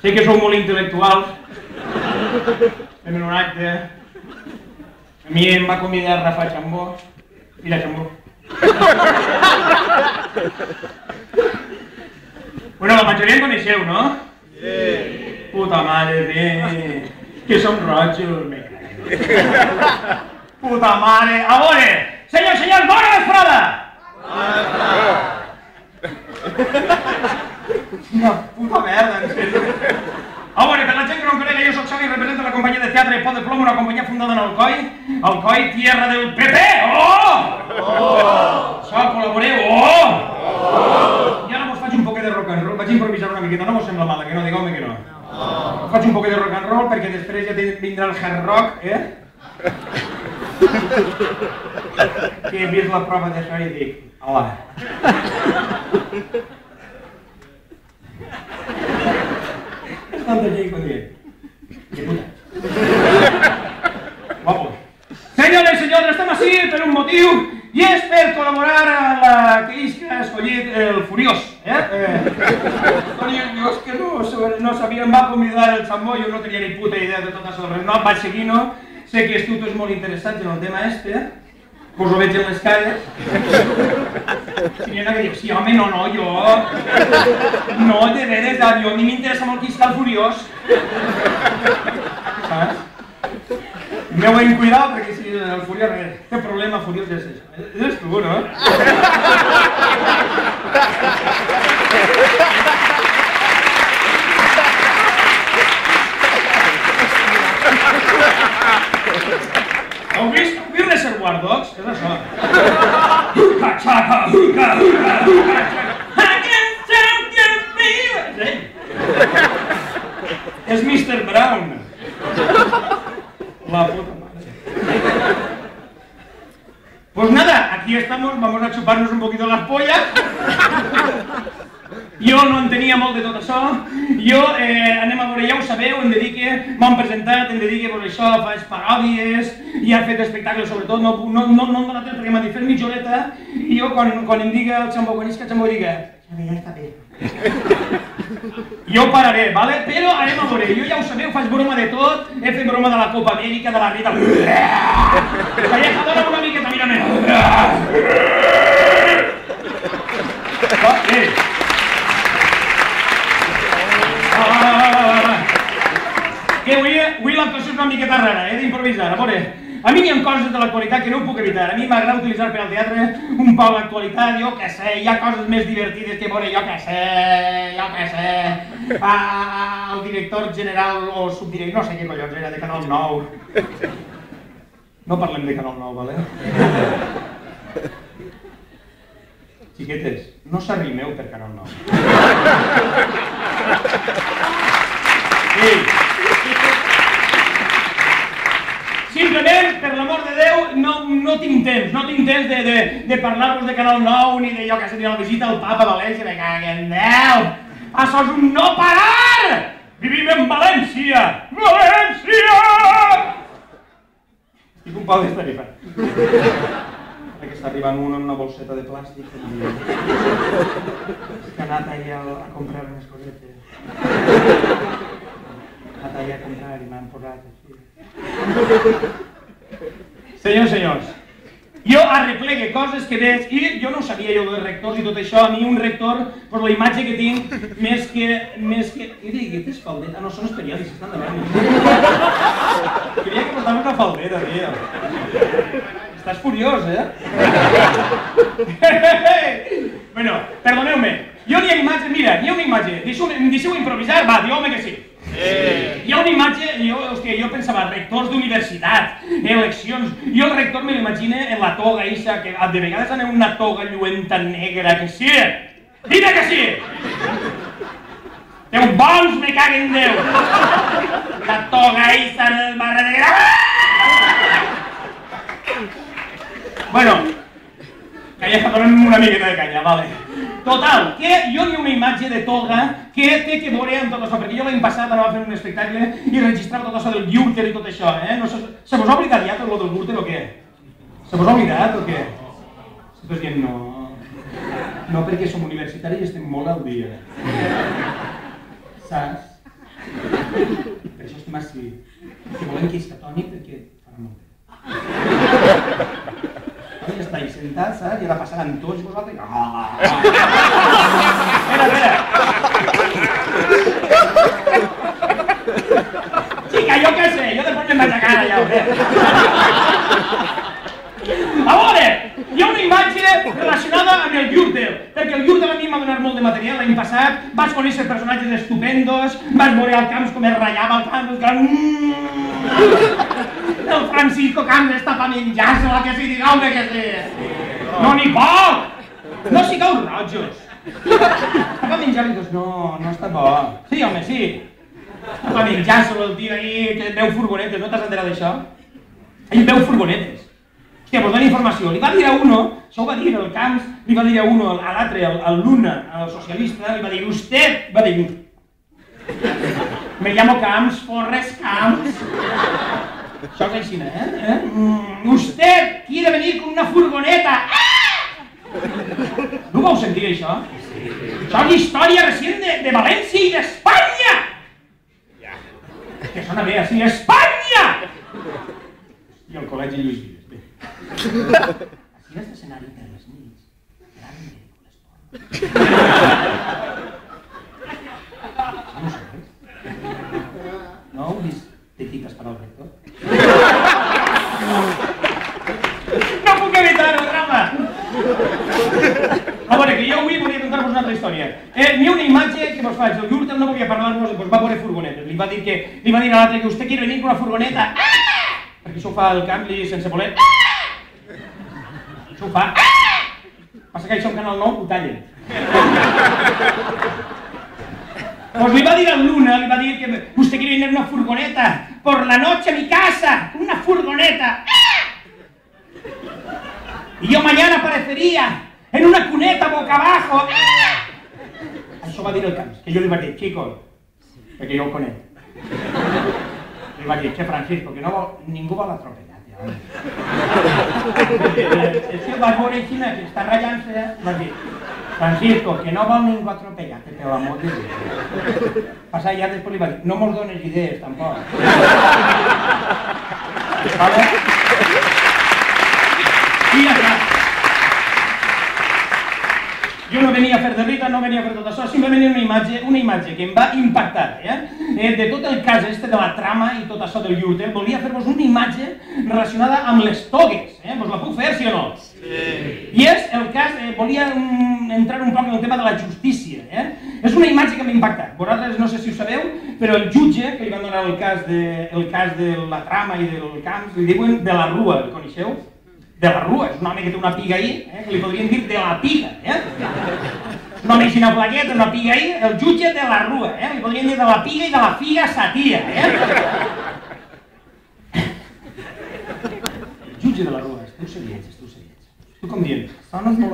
Sé que sou molt intel·lectuals, fem un acte. A mi em va convidar Rafa Chambó. Mira, Chambó. Bueno, la majoria em coneixeu, no? Sí. Puta mare, que som rojos, me cago. Puta mare. A veure, senyors, bona vesprada! Una puta merda, en sèrio. A veure, per la gent que no em conega, jo soc Xavi, represento la companyia de teatre Pot de Plom, una companyia fundada en Alcoi. Alcoi, tierra del PP! Oh! Això, col·laboreu! Oh! I ara vos faig un poquet de rock and roll, vaig improvisar una miqueta, no vos sembla mala, que no, digueu-me que no. Faig un poquet de rock and roll perquè després ja vindrà el hard rock, que he vist la prova d'això i dic, hola. És tanta gent que dic, que puta. Guapos. Senyores i senyors, estem així per un motiu i és per col·laborar a la que isca ha escollit el Furiós. Jo és que no sabia, em va convidar el Chambó, jo no tenia ni puta idea de tot això, no, vaig seguir, no? Sé que esteu tots molt interessats en el tema este, us ho veig en les cares. Si n'hi ha que diu, sí home, no, jo... No, de veres, a mi m'interessa molt qui està el Furiós. Saps? M'heu ben cuidat perquè si el Furiós té problema, Furiós és això. És tu, no? Heu vist Reservoir Dogs? És això. Huca, xaca, huca, huca, huca, xaca. I can tell you feel it. És Mr. Brown. La puta madre. Pues nada, aquí estamos, vamos a chuparnos un poquito las pollas. Jo no entenia molt de tot això. Jo, anem a veure, ja ho sabeu, em dedique, m'han presentat, em dedique per això, faig paròdies, i he fet espectacles sobretot, no em dona temps perquè m'ha dit fer mitjoreta, i jo quan em diga el Chambó, quan isca el Chambó diga, Xavi, ja està bé. Jo pararé, vale? Però anem a veure, jo ja ho sabeu, faig broma de tot, he fet broma de la Copa Amèrica, de la Rita... Calleja, dóna'm una miqueta, mira-me. Que avui l'actuació és una miqueta rara, he d'improvisar, a veure. A mi hi ha coses de l'actualitat que no ho puc evitar. A mi m'agrada utilitzar per al teatre un poc l'actualitat, jo què sé, hi ha coses més divertides que veure, jo què sé, el director general o subdirector, no sé què collons era, de Canal 9. No parlem de Canal 9, vale? Xiquetes, no s'arrimeu per Canal 9. Sí. Simplement, per l'amor de Déu, no tinc temps de parlar-vos de Canal 9 ni de jo que sé, ni la visita al Papa a València, me caguen Déu! Això és un no parar! Vivim en València! València! Estic un poc destarifat. Perquè està arribant un en una bolseta de plàstic que ha anat allà a comprar unes cosetes. Ha anat allà a comprar i m'han posat així. Senyors, jo arreplegue coses que veig i jo no sabia jo dels rectors i tot això, a mi un rector, per la imatge que tinc, més que... I dic, què és faldeta? No, són els periòdics, estan davant. Creia que portava una faldeta, tio. Estàs furiós, Bueno, perdoneu-me, jo n'hi ha imatges, mira, n'hi ha una imatge, em deixeu improvisar? Va, dieu-me que sí. Hi ha una imatge, jo pensava, rectors d'universitat, eleccions, jo el rector me l'imagine en la toga eixa, que de vegades aneu una toga lluenta negra, que sí! Dime que sí! Teu bons me caguen Déu! La toga eixa en el barra de... Bueno, calla, donem una miqueta de canya, vale. Total, que jo n'hi ha una imatge de toga que té que veure amb tot això, perquè jo l'any passat anava a fer un espectacle i registrava tot això del Gürtel i tot això, Se vos ha oblidat ja tot lo del Gürtel o què? Se vos ha oblidat o què? Estàs dient no... No, perquè som universitaris i estem molt al dia. Saps? Per això estem així. Que volem que és catònic perquè farà molt bé. Ja està ahí sentat, saps? I ara passaran tots vosaltres. Espera. Xica, jo què sé, jo després me'n vaig a cara ja, A veure, hi ha una imatge relacionada amb el Gürtel, perquè el Gürtel a mi m'ha donat molt de material l'any passat, vaig conèixer personatges estupendos, vaig veure al Camps com es ratllava el Camps, el Francisco Camps està pa menjar-se-la, que si diga, home, que sí. No n'hi pot! No sigueu rojos. Està pa menjar-li, doncs no està bo. Sí, home, sí. Està pa menjar-se-lo el tio ahí, que et veu furgonetes, no t'has enterat d'això? Ell veu furgonetes. Hòstia, pues dona informació. Li va dir a uno, això ho va dir el Camps, li va dir a uno, a l'altre, al Luna, al socialista, li va dir, usted, va dir, me llamo Camps, Forres Camps. Això és així, Usted quiere venir con una furgoneta. No ho vau sentir, això? Això és història recent de València i d'Espanya! Que sona bé, així, Espanya! I el col·legi Lluís Vives. Així és l'escenari per les nits. Gran pel·lícules porno. No ho sabeu? No heu vist Petites per al rector? No puc evitar-ho, drama! A veure, que jo avui volia contar-vos una altra història. N'hi ha una imatge que vos faig. El Gürtel no volia parlar-vos, doncs va veure furgonetes. Li va dir a l'altre que usted quiere venir con una furgoneta. Perquè això ho fa el Camps sense voler. Això ho fa. Passa que això en Canal 9 ho tallen. Pues le va a decir al Luna, le va a decir que usted quiere venir en una furgoneta por la noche a mi casa, una furgoneta. Y yo mañana aparecería en una cuneta boca abajo. Això va dir el Camps, que jo li va dir, Chico, perquè jo ho conec. Li va dir, che Francisco, que no vol, ningú vol atropellar. És que va veure així, que està ratllant-se, va dir, Francisco, que no vol ningú atropellar-te, per l'amor de Déu. Passa ja després li va dir, no mos dones idees, tampoc. Vale? I ja està. Jo no venia a fer de rita, no venia a fer tot això, simplement una imatge que em va impactar. De tot el cas este de la trama i tot això del Gürtel, volia fer-vos una imatge relacionada amb les togues. Vos la puc fer, sí o no? Sí. I és el cas, volia entrar un poc en el tema de la justícia. És una imatge que m'ha impactat. Vosaltres no sé si ho sabeu, però el jutge que li van donar el cas de la trama i del Camps, li diuen de la Rua, el coneixeu? De la Rua, és un home que té una piga ahí, que li podrien dir de la piga. Un home així una plaqueta, una piga ahí, el jutge de la Rua, li podrien dir de la piga i de la figa sa tia. El jutge de la Rua, tu seriets. Tu com dient, sones molt